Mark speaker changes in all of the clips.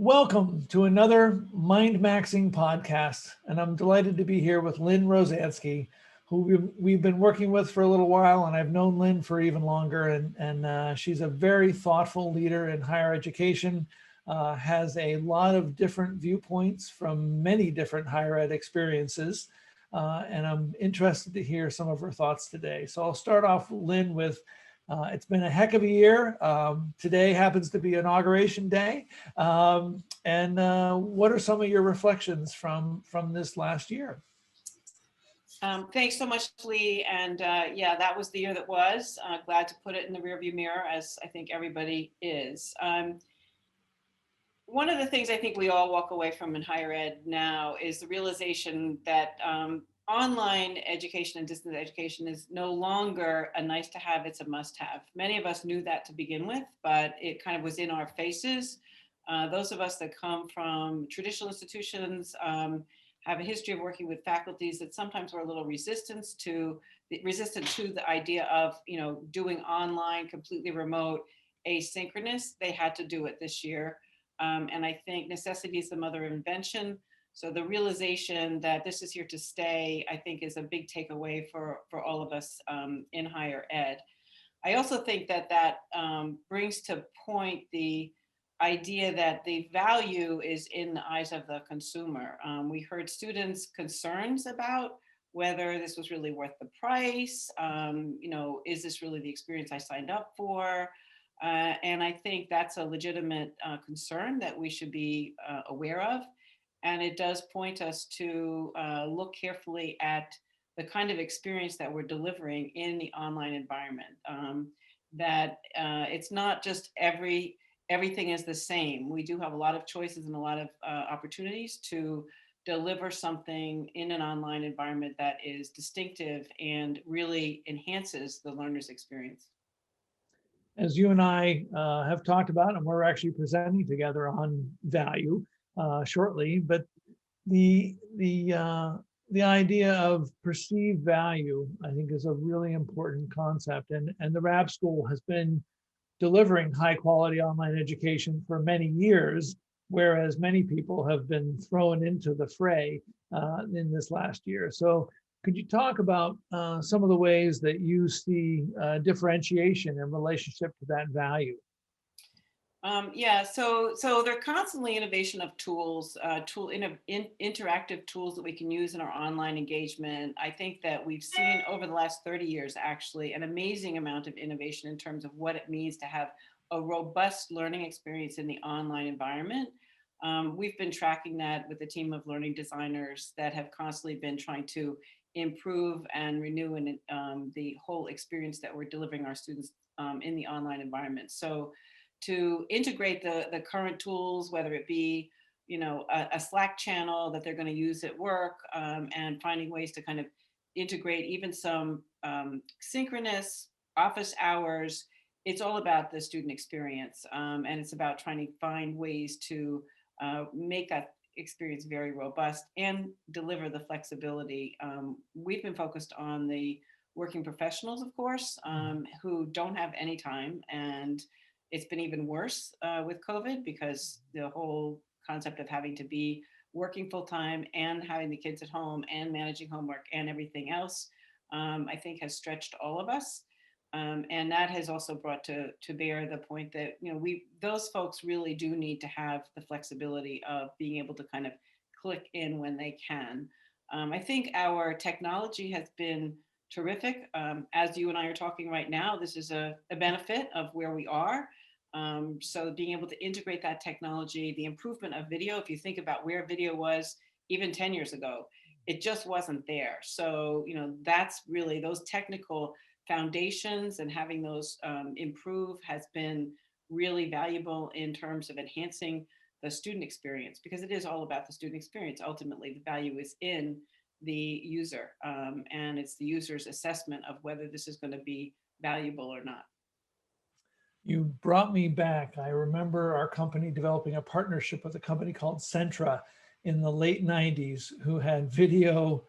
Speaker 1: Welcome to another Mindmaxing podcast, and I'm delighted to be here with Lynne Rosansky, who we've been working with for a little while, and I've known Lynne for even longer, and she's a very thoughtful leader in higher education, has a lot of different viewpoints from many different higher ed experiences, and I'm interested to hear some of her thoughts today. So I'll start off, Lynne, with it's been a heck of a year. Today happens to be Inauguration Day. And what are some of your reflections from this last year?
Speaker 2: Thanks so much, Lee. And yeah, that was the year that was. Glad to put it in the rearview mirror, as I think everybody is. One of the things I think we all walk away from in higher ed now is the realization that online education and distance education is no longer a nice to have, it's a must have. Many of us knew that to begin with, but it kind of was in our faces. Those of us that come from traditional institutions have a history of working with faculties that sometimes were a little resistant to the idea of, doing online, completely remote, asynchronous. They had to do it this year. And I think necessity is the mother of invention. So the realization that this is here to stay, I think, is a big takeaway for all of us in higher ed. I also think that brings to point the idea that the value is in the eyes of the consumer. We heard students' concerns about whether this was really worth the price. Is this really the experience I signed up for? And I think that's a legitimate concern that we should be aware of. And it does point us to look carefully at the kind of experience that we're delivering in the online environment. That it's not just everything is the same. We do have a lot of choices and a lot of opportunities to deliver something in an online environment that is distinctive and really enhances the learner's experience.
Speaker 1: As you and I have talked about, and we're actually presenting together on value shortly, but the idea of perceived value, I think, is a really important concept. And the Rabb School has been delivering high quality online education for many years, whereas many people have been thrown into the fray in this last year. So could you talk about some of the ways that you see differentiation in relationship to that value?
Speaker 2: So they're constantly innovation of tools, interactive tools that we can use in our online engagement. I think that we've seen over the last 30 years, actually, an amazing amount of innovation in terms of what it means to have a robust learning experience in the online environment. We've been tracking that with a team of learning designers that have constantly been trying to improve and renew the whole experience that we're delivering our students in the online environment. So to integrate the current tools, whether it be, a Slack channel that they're going to use at work, and finding ways to kind of integrate even some synchronous office hours. It's all about the student experience, and it's about trying to find ways to make that experience very robust and deliver the flexibility. We've been focused on the working professionals, of course, who don't have any time, and it's been even worse with COVID, because the whole concept of having to be working full time and having the kids at home and managing homework and everything else, I think has stretched all of us. And that has also brought to bear the point that, those folks really do need to have the flexibility of being able to kind of click in when they can. I think our technology has been terrific. As you and I are talking right now, this is a benefit of where we are. So being able to integrate that technology, the improvement of video, if you think about where video was even 10 years ago, it just wasn't there. So, that's really those technical foundations, and having those improve has been really valuable in terms of enhancing the student experience, because it is all about the student experience. Ultimately, the value is in the user, and it's the user's assessment of whether this is going to be valuable or not.
Speaker 1: You brought me back. I remember our company developing a partnership with a company called Centra in the late 90s, who had video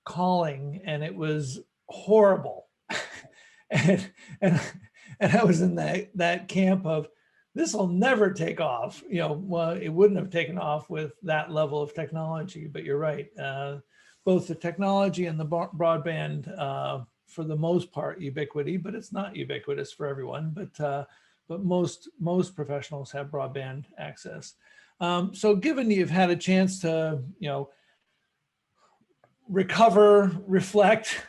Speaker 1: calling, and it was horrible. and I was in that camp of, this will never take off. Well, it wouldn't have taken off with that level of technology, but you're right. Both the technology and the broadband, for the most part, ubiquity, but it's not ubiquitous for everyone. But most professionals have broadband access. So given you've had a chance to, recover, reflect,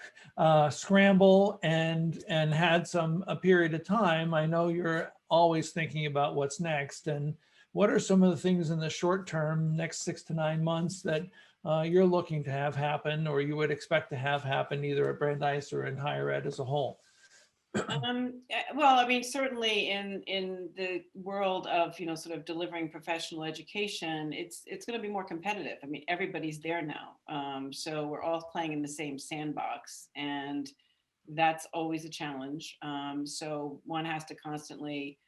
Speaker 1: scramble, and had a period of time, I know you're always thinking about what's next. And what are some of the things in the short term, next 6 to 9 months, that you're looking to have happen, or you would expect to have happen either at Brandeis or in higher ed as a whole?
Speaker 2: Well, I mean, certainly in the world of, sort of delivering professional education, it's going to be more competitive. I mean, everybody's there now. So we're all playing in the same sandbox, and that's always a challenge. So one has to constantly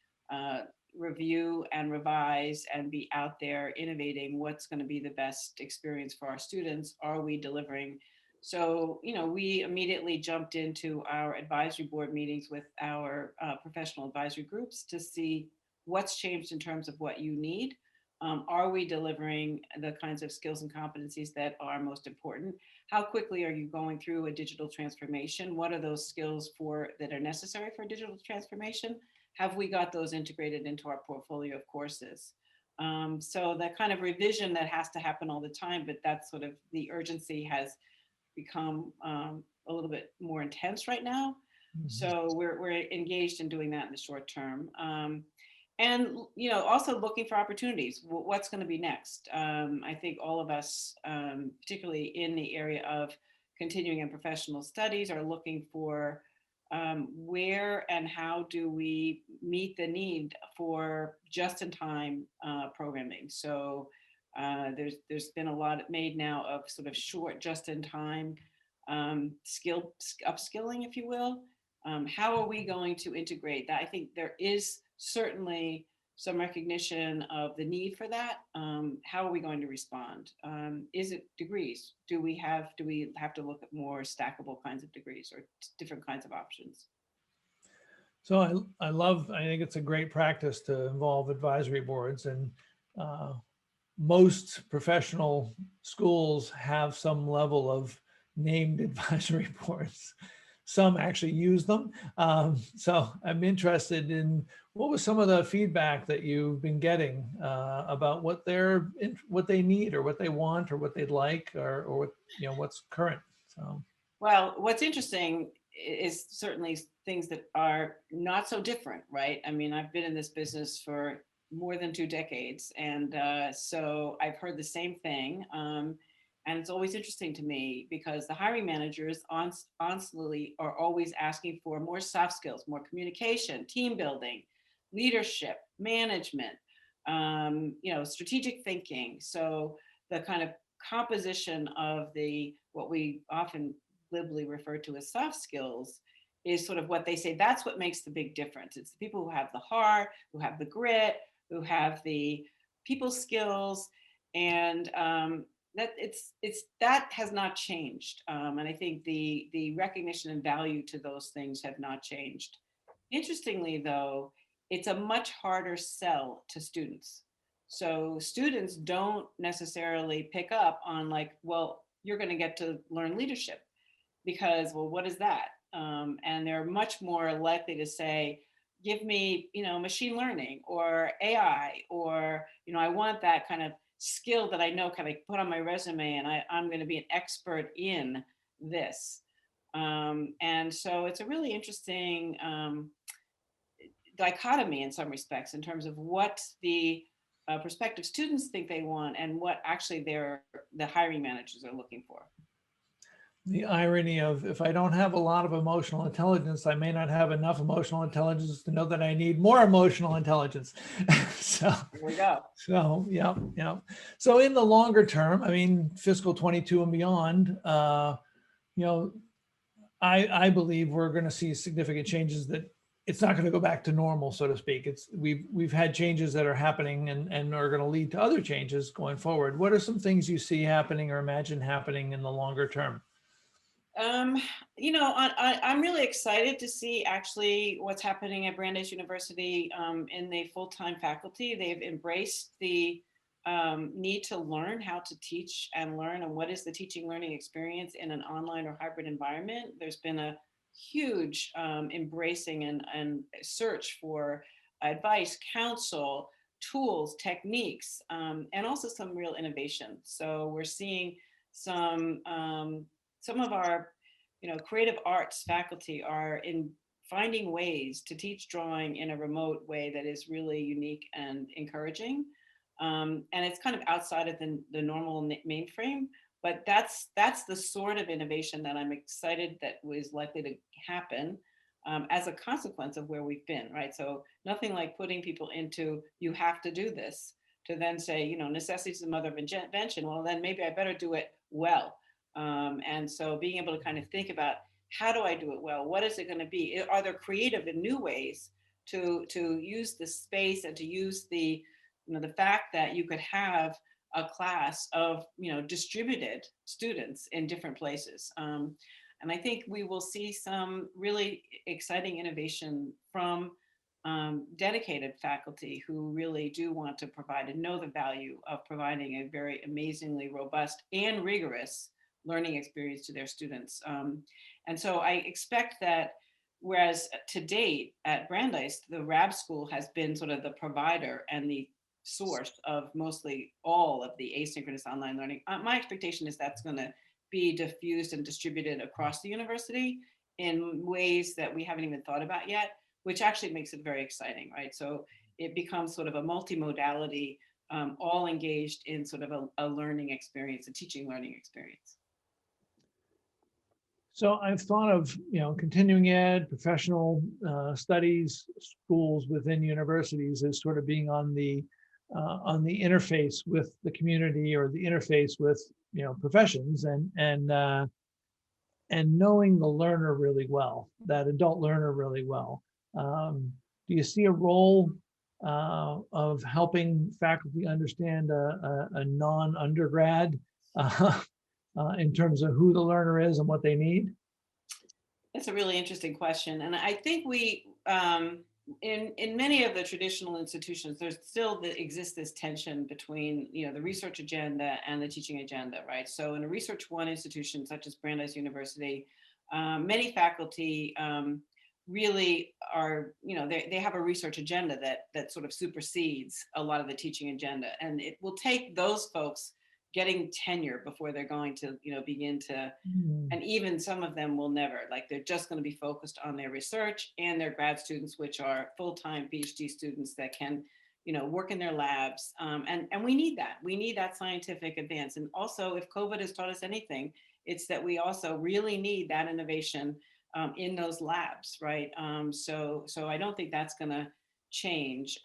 Speaker 2: review and revise and be out there innovating what's going to be the best experience for our students. Are we delivering? So, we immediately jumped into our advisory board meetings with our professional advisory groups to see what's changed in terms of what you need. Are we delivering the kinds of skills and competencies that are most important? How quickly are you going through a digital transformation? What are those skills that are necessary for digital transformation? Have we got those integrated into our portfolio of courses? So that kind of revision that has to happen all the time, but that's sort of the urgency has become a little bit more intense right now. Mm-hmm. So we're engaged in doing that in the short term. And, also looking for opportunities. What's going to be next? I think all of us, particularly in the area of continuing and professional studies, are looking for where and how do we meet the need for just-in-time programming. So there's been a lot made now of sort of short, just-in-time upskilling, if you will. How are we going to integrate that? I think there is certainly some recognition of the need for that. How are we going to respond? Is it degrees? Do we have to look at more stackable kinds of degrees or different kinds of options?
Speaker 1: So I think it's a great practice to involve advisory boards, and most professional schools have some level of named advisory boards. Some actually use them. So I'm interested in what was some of the feedback that you've been getting about what they need, or what they want, or what they'd like, or what, what's current. So,
Speaker 2: well, what's interesting is certainly things that are not so different, right? I mean, I've been in this business for more than 2 decades, and so I've heard the same thing. And it's always interesting to me because the hiring managers honestly are always asking for more soft skills, more communication, team building, leadership, management, strategic thinking. So the kind of composition of what we often glibly refer to as soft skills is sort of what they say. That's what makes the big difference. It's the people who have the heart, who have the grit, who have the people skills, and that has not changed. And I think the recognition and value to those things have not changed. Interestingly, though, it's a much harder sell to students. So students don't necessarily pick up on well, you're going to get to learn leadership because, well, what is that? And they're much more likely to say, give me, machine learning or AI, or, I want that kind of skill that I know, kind of put on my resume, and I'm going to be an expert in this. And so it's a really interesting dichotomy in some respects in terms of what the prospective students think they want and what actually the hiring managers are looking for.
Speaker 1: The irony of, if I don't have a lot of emotional intelligence, I may not have enough emotional intelligence to know that I need more emotional intelligence. So
Speaker 2: here we go.
Speaker 1: So yeah. So in the longer term, I mean, fiscal 22 and beyond, I believe we're going to see significant changes that it's not going to go back to normal, so to speak. We've had changes that are happening and are going to lead to other changes going forward. What are some things you see happening or imagine happening in the longer term?
Speaker 2: Um, I'm really excited to see actually what's happening at Brandeis University in the full-time faculty. They've embraced the need to learn how to teach and learn, and what is the teaching learning experience in an online or hybrid environment. There's been a huge embracing and search for advice, counsel, tools, techniques, and also some real innovation. So we're seeing some some of our creative arts faculty are in finding ways to teach drawing in a remote way that is really unique and encouraging. And it's kind of outside of the normal mainframe, but that's the sort of innovation that I'm excited that was likely to happen as a consequence of where we've been, right? So nothing like putting people into, you have to do this, to then say, necessity is the mother of invention. Well, then maybe I better do it well. And so being able to kind of think about, how do I do it well? What is it going to be? Are there creative and new ways to use the space and to use the fact that you could have a class of distributed students in different places. And I think we will see some really exciting innovation from dedicated faculty who really do want to provide and know the value of providing a very amazingly robust and rigorous learning experience to their students. And so I expect that, whereas to date at Brandeis, the Rabb School has been sort of the provider and the source of mostly all of the asynchronous online learning, my expectation is that's going to be diffused and distributed across the university in ways that we haven't even thought about yet, which actually makes it very exciting, right? So it becomes sort of a multimodality, all engaged in sort of a learning experience, a teaching learning experience.
Speaker 1: So I've thought of, continuing ed, professional studies, schools within universities as sort of being on the interface with the community, or the interface with, professions, and knowing the learner really well, that adult learner really well. Do you see a role of helping faculty understand a non-undergrad in terms of who the learner is and what they need?
Speaker 2: That's a really interesting question. And I think we, in many of the traditional institutions, there's still exists this tension between, the research agenda and the teaching agenda, right? So in a research one institution, such as Brandeis University, many faculty really are, they have a research agenda that sort of supersedes a lot of the teaching agenda. And it will take those folks getting tenure before they're going to, begin to, and even some of them will never, like they're just going to be focused on their research and their grad students, which are full-time Ph.D. students that can, work in their labs. And we need that. We need that scientific advance. And also, if COVID has taught us anything, it's that we also really need that innovation in those labs, right? So I don't think that's going to change.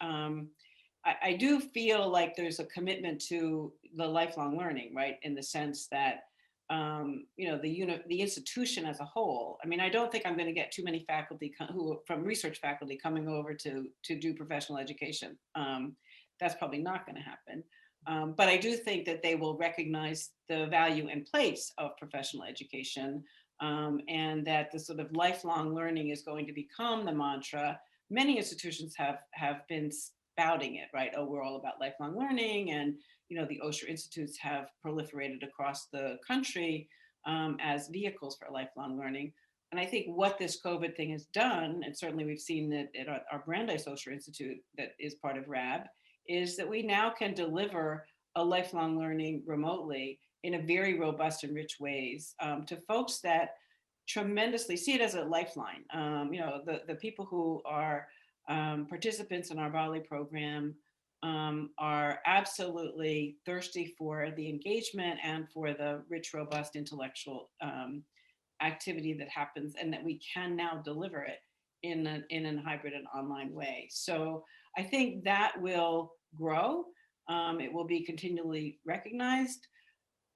Speaker 2: I do feel like there's a commitment to the lifelong learning, right? In the sense that, the institution as a whole. I mean, I don't think I'm going to get too many faculty from research faculty coming over to do professional education. That's probably not going to happen. But I do think that they will recognize the value and place of professional education, and that the sort of lifelong learning is going to become the mantra. Many institutions have been spouting it, right? Oh, we're all about lifelong learning, and the Osher Institutes have proliferated across the country as vehicles for lifelong learning. And I think what this COVID thing has done, and certainly we've seen that at our Brandeis Osher Institute that is part of Rabb, is that we now can deliver a lifelong learning remotely in a very robust and rich ways to folks that tremendously see it as a lifeline. The people who are participants in our Bali program are absolutely thirsty for the engagement and for the rich, robust intellectual activity that happens, and that we can now deliver it in a hybrid and online way. So I think that will grow. It will be continually recognized.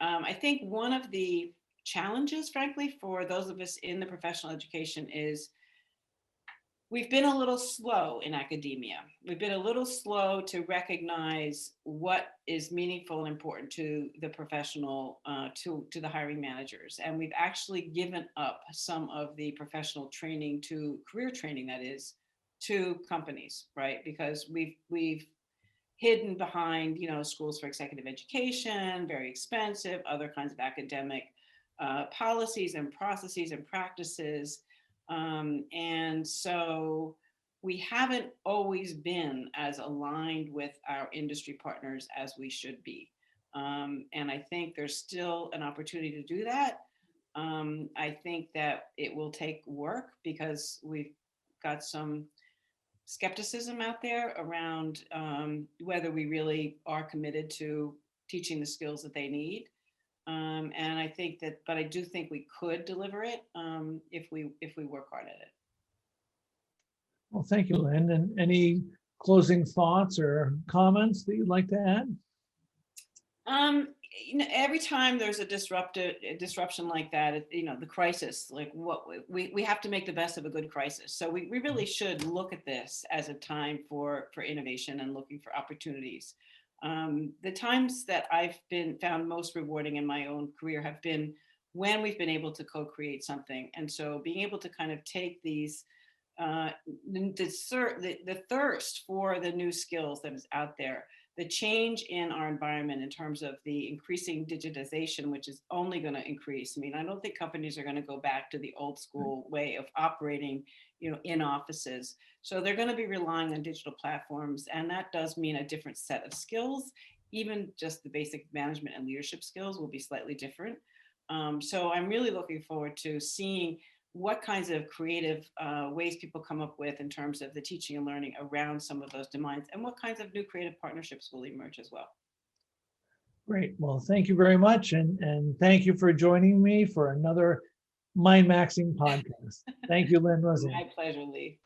Speaker 2: I think one of the challenges, frankly, for those of us in the professional education is we've been a little slow in academia. We've been a little slow to recognize what is meaningful and important to the professional, to the hiring managers. And we've actually given up some of the professional training, to career training, that is, to companies, right? Because we've hidden behind, schools for executive education, very expensive, other kinds of academic policies and processes and practices. And so we haven't always been as aligned with our industry partners as we should be. And I think there's still an opportunity to do that. I think that it will take work because we've got some skepticism out there around whether we really are committed to teaching the skills that they need. And I think that, but I do think we could deliver it if we work hard at it.
Speaker 1: Well, thank you, Lynn. And any closing thoughts or comments that you'd like to add?
Speaker 2: Every time there's a disruption like that, the crisis, like what we have to make the best of a good crisis. So we really should look at this as a time for innovation and looking for opportunities. The times that I've been found most rewarding in my own career have been when we've been able to co-create something. And so being able to kind of take these, the thirst for the new skills that is out there, the change in our environment in terms of the increasing digitization, which is only going to increase. I mean, I don't think companies are going to go back to the old school way of operating, in offices. So they're going to be relying on digital platforms. And that does mean a different set of skills. Even just the basic management and leadership skills will be slightly different. So I'm really looking forward to seeing what kinds of creative ways people come up with in terms of the teaching and learning around some of those domains, and what kinds of new creative partnerships will emerge as well.
Speaker 1: Great. Well, thank you very much. And thank you for joining me for another MindMaxing podcast. Thank you, Lynne Rosansky.
Speaker 2: My pleasure, Lee.